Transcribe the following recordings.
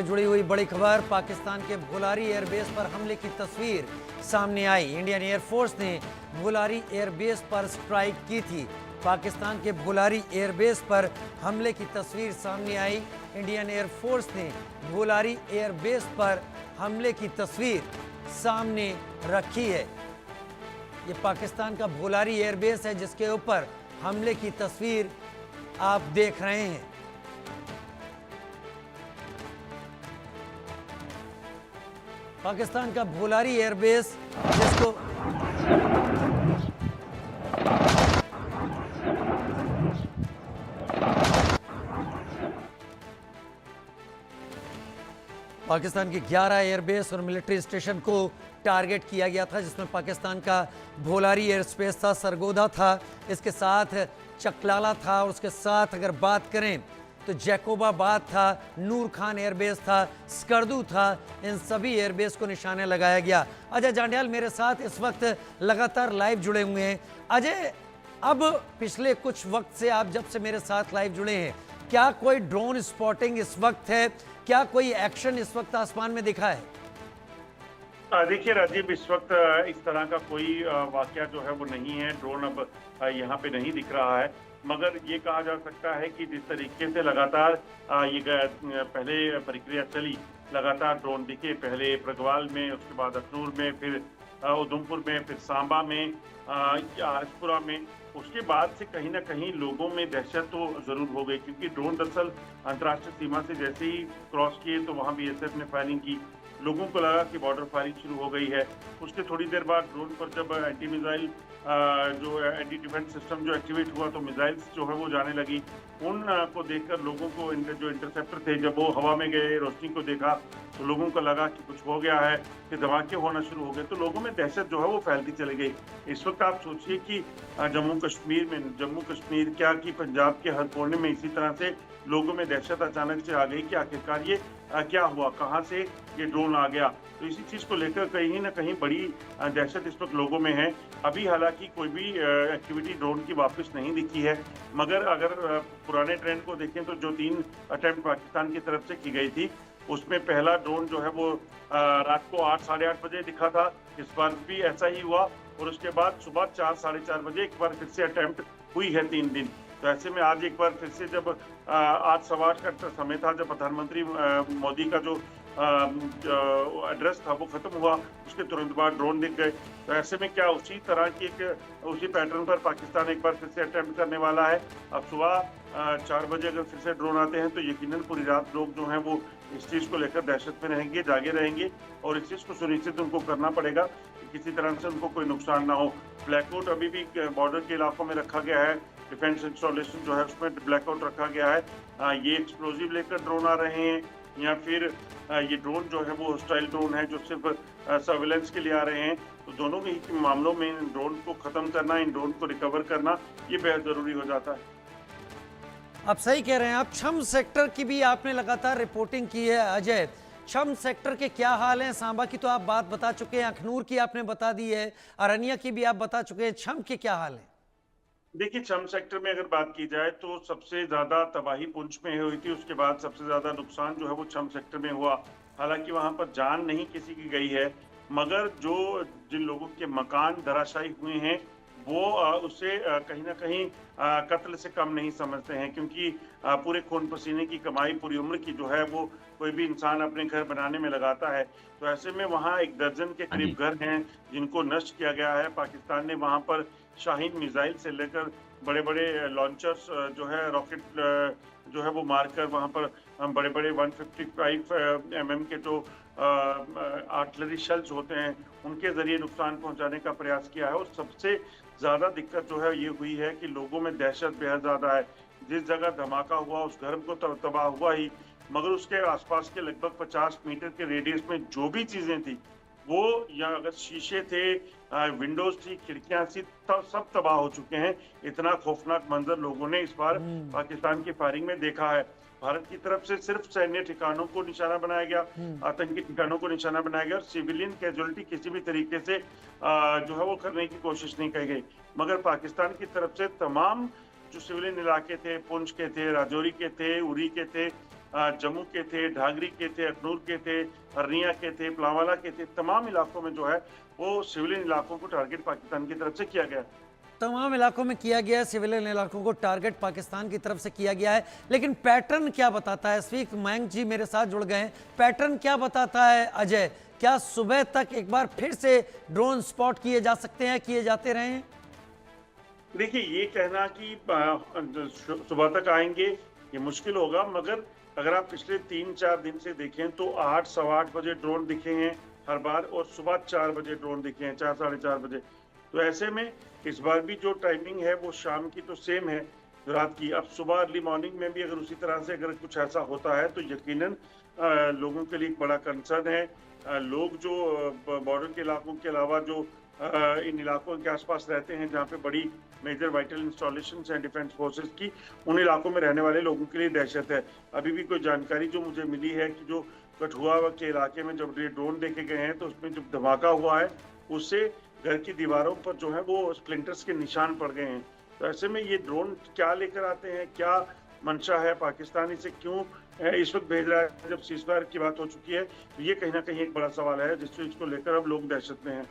जुड़ी हुई बड़ी खबर। पाकिस्तान के भोलारी एयरबेस पर हमले की तस्वीर सामने आई। इंडियन एयरफोर्स ने भोलारी एयरबेस पर स्ट्राइक की थी। पाकिस्तान के भोलारी एयरबेस पर हमले की तस्वीर सामने आई। इंडियन एयरफोर्स ने भोलारी एयरबेस पर हमले की तस्वीर सामने रखी है। ये पाकिस्तान का भोलारी एयरबेस है जिसके ऊपर हमले की तस्वीर आप देख रहे हैं। पाकिस्तान का भोलारी एयरबेस जिसको पाकिस्तान की 11 एयरबेस और मिलिट्री स्टेशन को टारगेट किया गया था, जिसमें पाकिस्तान का भोलारी एयरस्पेस था, सरगोदा था, इसके साथ चकलाला था और उसके साथ अगर बात करें तो जैकोबाबाद था, नूर खान एयरबेस था, स्कर्दू था। इन सभी एयरबेस को निशाने लगाया गया। अजय जांडियाल मेरे साथ इस वक्त लगातार लाइव जुड़े हुए हैं। अजय, अब पिछले कुछ वक्त से आप जब से मेरे साथ लाइव जुड़े हैं, क्या कोई ड्रोन स्पॉटिंग इस वक्त है? क्या कोई एक्शन इस वक्त आसमान में दिखा है? देखिए राजीव, इस वक्त इस तरह का कोई वाकया जो है वो नहीं है। ड्रोन अब यहाँ पे नहीं दिख रहा है, मगर ये कहा जा सकता है कि जिस तरीके से लगातार पहले प्रक्रिया चली, लगातार ड्रोन दिखे, पहले प्रगवाल में, उसके बाद अखनूर में, फिर उधमपुर में, फिर सांबा में, आरसपुरा में, उसके बाद से कहीं ना कहीं लोगों में दहशत तो जरूर हो गई, क्योंकि ड्रोन दरअसल अंतर्राष्ट्रीय सीमा से जैसे ही क्रॉस किए तो वहां बीएसएफ ने फायरिंग की। लोगों को लगा कि बॉर्डर फायरिंग शुरू हो गई है। उसके थोड़ी देर बाद ड्रोन पर जब एंटी मिसाइल जो एंटी डिफेंस सिस्टम जो एक्टिवेट हुआ तो मिसाइल्स जो है वो जाने लगी। उन को देखकर लोगों को जो इंटरसेप्टर थे, जब वो हवा में गए, रोशनी को देखा, तो लोगों को लगा कि कुछ हो गया है, कि धमाके होना शुरू हो गए। तो लोगों में दहशत जो है वो फैलती चली गई। इस वक्त आप सोचिए कि जम्मू कश्मीर क्या कि पंजाब के हर कोने में इसी तरह से लोगों में दहशत अचानक से आ गई कि आखिरकार ये क्या हुआ, कहाँ से ये ड्रोन आ गया। तो इसी चीज को लेकर कहीं ना कहीं बड़ी दहशत इस वक्त लोगों में है। अभी हालांकि कोई भी एक्टिविटी ड्रोन की वापस नहीं दिखी है, मगर अगर पुराने ट्रेंड को देखें तो जो 3 अटेम्प्ट पाकिस्तान की तरफ से की गई थी, उसमें पहला ड्रोन जो है वो रात को 8 साढ़े 8 बजे दिखा था। इस बार भी ऐसा ही हुआ, और उसके बाद सुबह 4 साढ़े 4 बजे एक बार फिर से अटेम्प्ट हुई है 3 दिन। तो ऐसे में आज एक बार फिर से जब 8 सवा 8 का समय था, जब प्रधानमंत्री मोदी का जो एड्रेस था वो खत्म हुआ, उसके तुरंत बाद ड्रोन दिख गए। तो ऐसे में क्या उसी तरह की उसी पैटर्न पर पाकिस्तान एक बार फिर से अटेम्प्ट करने वाला है। अब सुबह 4 बजे अगर फिर से ड्रोन आते हैं तो यकीनन पूरी रात लोग जो हैं वो इस चीज को लेकर दहशत में रहेंगे, जागे रहेंगे, और इस चीज को सुनिश्चित उनको करना पड़ेगा कि किसी तरह से उनको कोई नुकसान ना हो। ब्लैकआउट अभी भी बॉर्डर के इलाकों में रखा गया है। डिफेंस इंस्टॉलेशन जो है उसमें ब्लैकआउट रखा गया है। ये एक्सप्लोजिव लेकर ड्रोन आ रहे हैं, या फिर ये ड्रोन जो है वो हॉस्टाइल ड्रोन है जो सिर्फ सर्विलेंस के लिए आ रहे हैं। तो दोनों ही मामलों में इन ड्रोन को खत्म करना, इन ड्रोन को रिकवर करना, ये बेहद जरूरी हो जाता है। आप सही कह रहे हैं। आप छम सेक्टर की भी आपने लगातार रिपोर्टिंग की है अजय। छम सेक्टर के क्या हाल हैं? सांबा की तो आप बात बता चुके हैं, अखनूर की आपने बता दी है, अरनिया की भी आप बता चुके हैं। छम के क्या हाल है? देखिए, छम सेक्टर में अगर बात की जाए तो सबसे ज्यादा तबाही पुंछ में हुई थी, उसके बाद सबसे ज्यादा नुकसान जो है वो छम सेक्टर में हुआ। हालांकि वहां पर जान नहीं किसी की गई है, मगर जिन लोगों के मकान धराशायी हुए हैं वो उससे कहीं ना कहीं कत्ल से कम नहीं समझते हैं, क्योंकि पूरे खून पसीने की कमाई पूरी उम्र की जो है वो कोई भी इंसान अपने घर बनाने में लगाता है। तो ऐसे में वहाँ 1 दर्जन के हाँ जी। करीब घर हैं जिनको नष्ट किया गया है। पाकिस्तान ने वहाँ पर शाहीन मिसाइल से लेकर बड़े बड़े लॉन्चर्स जो है, रॉकेट जो है वो मारकर वहाँ पर बड़े बड़े 155 mm के जो आर्टिलरी शेल्स होते हैं उनके जरिए नुकसान पहुंचाने का प्रयास किया है। और सबसे ज्यादा दिक्कत जो है ये हुई है कि लोगों में दहशत बेहद ज्यादा है। जिस जगह धमाका हुआ उस घर को तो तबाह हुआ ही, मगर उसके आसपास के लगभग 50 मीटर के रेडियस में जो भी चीजें थी वो, या अगर शीशे थे, विंडोज थी, खिड़कियां थी, तब सब तबाह हो चुके हैं। इतना खौफनाक मंजर लोगों ने इस बार पाकिस्तान की फायरिंग में देखा है। भारत की तरफ से सिर्फ सैन्य ठिकानों को निशाना बनाया गया, आतंकी ठिकानों को निशाना बनाया गया, और सिविलियन कैजुअलिटी किसी भी तरीके से जो है वो करने की कोशिश नहीं की गई। मगर पाकिस्तान की तरफ से तमाम जो सिविलियन इलाके थे, पुंछ के थे, राजौरी के थे, उरी के थे, जम्मू के थे, ढागरी के थे, अखनूर के थे, हरनिया के थे, पुलावाला के थे, तमाम इलाकों में जो है वो सिविलियन इलाकों को टारगेट पाकिस्तान की तरफ से किया गया। तमाम इलाकों में किया गया है, सिविलियन इलाकों को टारगेट पाकिस्तान की तरफ से किया गया है, लेकिन पैटर्न क्या बताता है? इस वीक मयंक जी मेरे साथ जुड़ गए हैं। पैटर्न क्या बताता है अजय? क्या सुबह तक एक बार फिर से ड्रोन स्पॉट किए जा सकते हैं, किए जाते रहे हैं? देखिए, ये कहना कि सुबह तक आएंगे ये मुश्किल होगा, मगर अगर आप पिछले 3-4 दिन से देखें तो 8 सवा 8 बजे ड्रोन दिखे हैं हर बार, और सुबह 4 बजे ड्रोन दिखे हैं, 4 साढ़े 4 बजे। तो ऐसे में इस बार भी जो टाइमिंग है वो शाम की तो सेम है रात की। अब सुबह अर्ली मॉर्निंग में भी अगर उसी तरह से अगर कुछ ऐसा होता है तो यकीनन लोगों के लिए एक बड़ा कंसर्न है। लोग जो बॉर्डर के इलाकों के अलावा जो इन इलाकों के आसपास रहते हैं जहाँ पे बड़ी मेजर वाइटल इंस्टॉलेशंस हैं डिफेंस फोर्सेस की, उन इलाकों में रहने वाले लोगों के लिए दहशत है। अभी भी कोई जानकारी जो मुझे मिली है कि जो कठुआ के इलाके में जब ये ड्रोन देखे गए हैं तो उसमें जब धमाका हुआ है उससे घर की दीवारों पर जो है वो स्प्लिंटर्स के निशान पड़ गए हैं। तो ऐसे में ये ड्रोन क्या लेकर आते हैं, क्या मंशा है, पाकिस्तान इसे क्यों इस वक्त भेज रहा है जब सीजफायर की बात हो चुकी है, तो ये कहीं ना कहीं एक बड़ा सवाल है जिस चीज को लेकर अब लोग दहशत में हैं।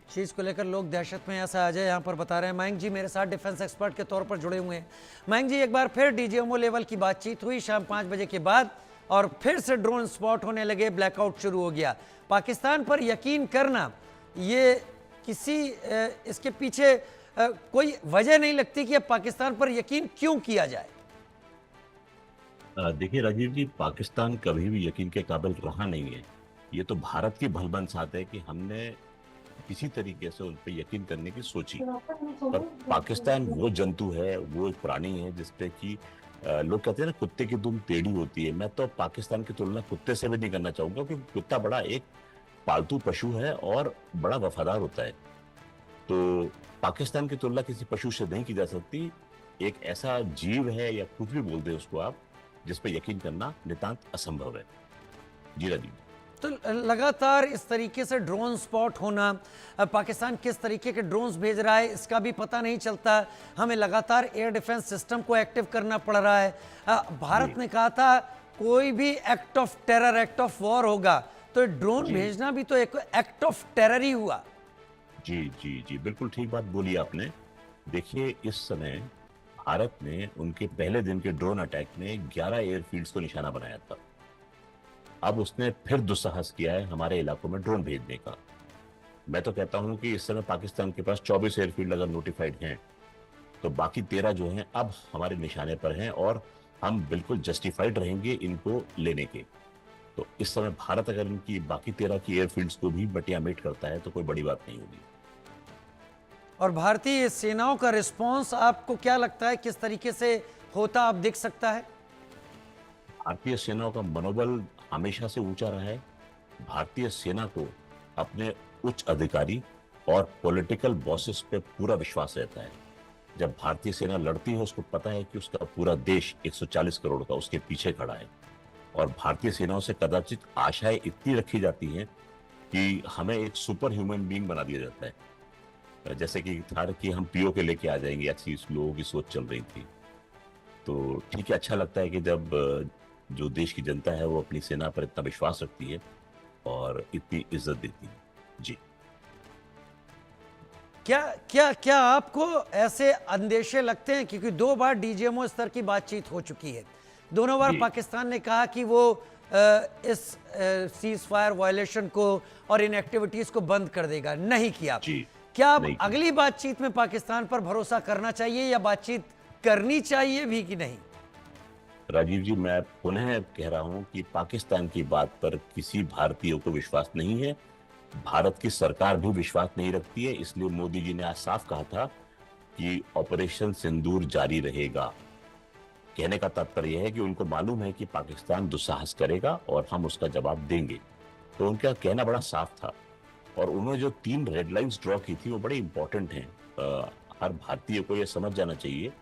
चीज़ को लेकर लोग दहशत में, ऐसा अजय यहाँ पर बता रहे हैं। मयंक जी मेरे साथ डिफेंस एक्सपर्ट के तौर पर जुड़े हुए हैं। मयंक जी, एक बार फिर डीजीएमओ लेवल की बातचीत हुई शाम 5 बजे के बाद और फिर से ड्रोन स्पॉट होने लगे, ब्लैकआउट शुरू हो गया। पाकिस्तान पर यकीन करना, ये किसी इसके पीछे कोई वजह नहीं लगती कि अब पाकिस्तान पर यकीन क्यों किया जाए? देखिए राजीव जी, पाकिस्तान कभी भी यकीन के काबिल रहा नहीं है। ये तो भारत की भलबनसात है कि हमने किसी तरीके से उन पर यकीन करने की सोची। पर पाकिस्तान वो जंतु है, वो एक प्राणी है जिसपे कि लोग कहते हैं ना कुत्ते की दुम टेढ़ी होती है। मैं तो पाकिस्तान की तुलना कुत्ते से भी नहीं करना चाहूंगा, क्योंकि कुत्ता बड़ा एक पालतू पशु है और बड़ा वफादार होता है। तो पाकिस्तान की तुलना किसी पशु से नहीं की जा सकती। एक ऐसा जीव है, या कुछ भी बोल दे उसको आप, जिस पे यकीन करना नितांत असंभव है। जी राजीव। तो लगातार इस तरीके से ड्रोन स्पॉट होना, पाकिस्तान किस तरीके के ड्रोन्स भेज रहा है इसका भी पता नहीं चलता। हमें लगातार एयर डिफेंस सिस्टम को एक्टिव करना पड़ रहा है। भारत ने कहा था कोई भी act of terror, act of war होगा, तो ड्रोन भेजना भी तो एक एक्ट ऑफ टेरर ही हुआ। जी जी जी, बिल्कुल ठीक बात बोली आपने। देखिए, इस समय भारत ने उनके पहले दिन के ड्रोन अटैक में 11 एयरफील्ड्स को निशाना बनाया था। अब उसने फिर दुस्साहस किया है हमारे इलाकों में ड्रोन भेजने का। मैं तो कहता हूं कि इस समय पाकिस्तान के पास 24 एयरफील्ड अगर नोटिफाइड हैं, तो बाकी 13 जो हैं अब हमारे निशाने पर हैं, और हम बिल्कुल जस्टिफाइड रहेंगे इनको लेने के। तो इस समय भारत अगर इनकी बाकी 13 की एयरफील्ड्स को भी बटिया मेट करता है तो कोई बड़ी बात नहीं होगी। और भारतीय सेनाओं का रिस्पॉन्स आपको क्या लगता है किस तरीके से होता आप दिख सकता है? भारतीय सेनाओं का मनोबल हमेशा से ऊंचा रहा है। भारतीय सेना को अपने उच्च अधिकारी और पॉलिटिकल बॉसेस पे पूरा विश्वास रहता है। जब भारतीय सेना लड़ती है, उसको पता है कि उसका पूरा देश 140 करोड़ का उसके पीछे खड़ा है, और भारतीय सेनाओं से कदाचित आशाएं इतनी रखी जाती हैं कि हमें एक सुपर ह्यूमन बीइंग बना दिया जाता है। जैसे कि था कि हम पीओ के लेके आ जाएंगे, ऐसी लोगों की सोच चल रही थी। तो ठीक है, अच्छा लगता है कि जब जो देश की जनता है वो अपनी सेना पर इतना विश्वास रखती है और इतनी इज्जत देती है। जी। क्या क्या क्या आपको ऐसे अंदेशे लगते हैं, क्योंकि 2 बार डीजीएमओ स्तर की बातचीत हो चुकी है, दोनों बार पाकिस्तान ने कहा कि वो इस सीज फायर वायलेशन को और इन एक्टिविटीज को बंद कर देगा, नहीं किया। क्या अब अगली बातचीत में पाकिस्तान पर भरोसा करना चाहिए या बातचीत करनी चाहिए भी कि नहीं? राजीव जी, मैं पुनः कह रहा हूं कि पाकिस्तान की बात पर किसी भारतीय को विश्वास नहीं है। भारत की सरकार भी विश्वास नहीं रखती है। इसलिए मोदी जी ने आज साफ कहा था कि ऑपरेशन सिंदूर जारी रहेगा। कहने का तात्पर्य यह है कि उनको मालूम है कि पाकिस्तान दुस्साहस करेगा और हम उसका जवाब देंगे। तो उनका कहना बड़ा साफ था, और उन्होंने जो 3 रेड लाइंस ड्रॉ की थी वो बड़ी इंपॉर्टेंट हैं। हर भारतीय को यह समझ जाना चाहिए।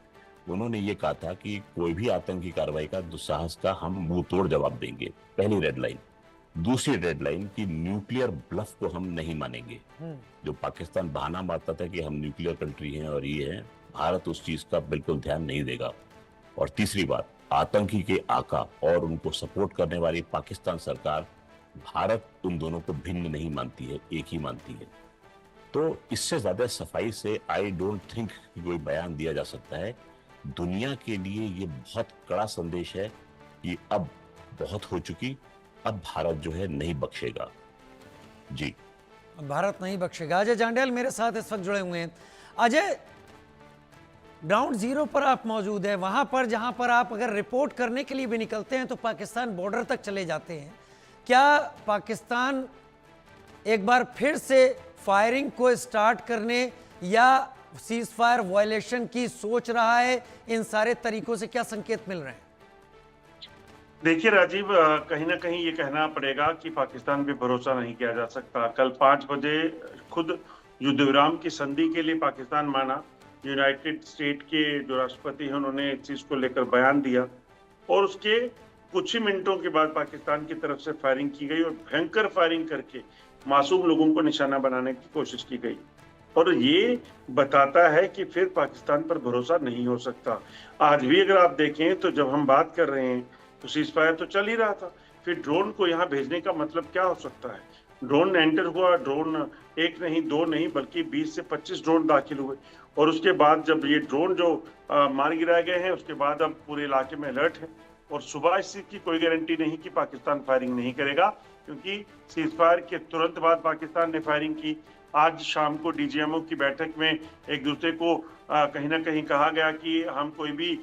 उन्होंने ये कहा था कि कोई भी आतंकी कार्रवाई का, दुस्साहस का हम मुंह तोड़ जवाब देंगे, पहली रेड लाइन। दूसरी रेड लाइन की न्यूक्लियर ब्लफ को हम नहीं मानेंगे। जो पाकिस्तान बहाना मारता था कि हम न्यूक्लियर कंट्री हैं और ये है, भारत उस चीज का बिल्कुल ध्यान नहीं देगा। और तीसरी बात, आतंकी के आका और उनको सपोर्ट करने वाली पाकिस्तान सरकार भारत उन दोनों को भिन्न नहीं मानती है, एक ही मानती है। तो इससे ज्यादा सफाई से आई डोंट थिंक कोई बयान दिया जा सकता है। दुनिया के लिए ये बहुत कड़ा संदेश है कि अब बहुत हो चुकी, अब भारत जो है नहीं बख्शेगा। जी, भारत नहीं बख्शेगा। अजय जांडेल मेरे साथ इस वक्त जुड़े हुए हैं। अजय, ग्राउंड जीरो पर आप मौजूद हैं, वहां पर जहां पर आप अगर रिपोर्ट करने के लिए भी निकलते हैं तो पाकिस्तान बॉर्डर तक चले जाते हैं। क्या पाकिस्तान एक बार फिर से फायरिंग को स्टार्ट करने या सीज फायर वायलेशन की सोच रहा है? इन सारे तरीकों से क्या संकेत मिल रहे हैं? देखिए राजीव, कहीं ना कहीं ये कहना पड़ेगा कि पाकिस्तान पे भरोसा नहीं किया जा सकता। कल 5 बजे खुद युद्ध विराम की संधि के लिए पाकिस्तान माना। यूनाइटेड स्टेट के जो राष्ट्रपति हैं उन्होंने इस चीज को लेकर बयान दिया और उसके कुछ ही मिनटों के बाद पाकिस्तान की तरफ से फायरिंग की गई और भयंकर फायरिंग करके मासूम लोगों को निशाना बनाने की कोशिश की गई। और ये बताता है कि फिर पाकिस्तान पर भरोसा नहीं हो सकता। आज भी अगर आप देखें तो जब हम बात कर रहे हैं तो सीज फायर तो चल ही रहा था, फिर ड्रोन को यहाँ भेजने का मतलब क्या हो सकता है? ड्रोन एंटर हुआ, ड्रोन एक नहीं दो नहीं बल्कि 20 से 25 ड्रोन दाखिल हुए और उसके बाद जब ये ड्रोन जो मार गिराए गए हैं उसके बाद अब पूरे इलाके में अलर्ट है और सुबह इस चीज की कोई गारंटी नहीं कि पाकिस्तान फायरिंग नहीं करेगा, क्योंकि सीज फायर के तुरंत बाद पाकिस्तान ने फायरिंग की। आज शाम को डीजीएमओ की बैठक में एक दूसरे को कहीं ना कहीं कहा गया कि हम कोई भी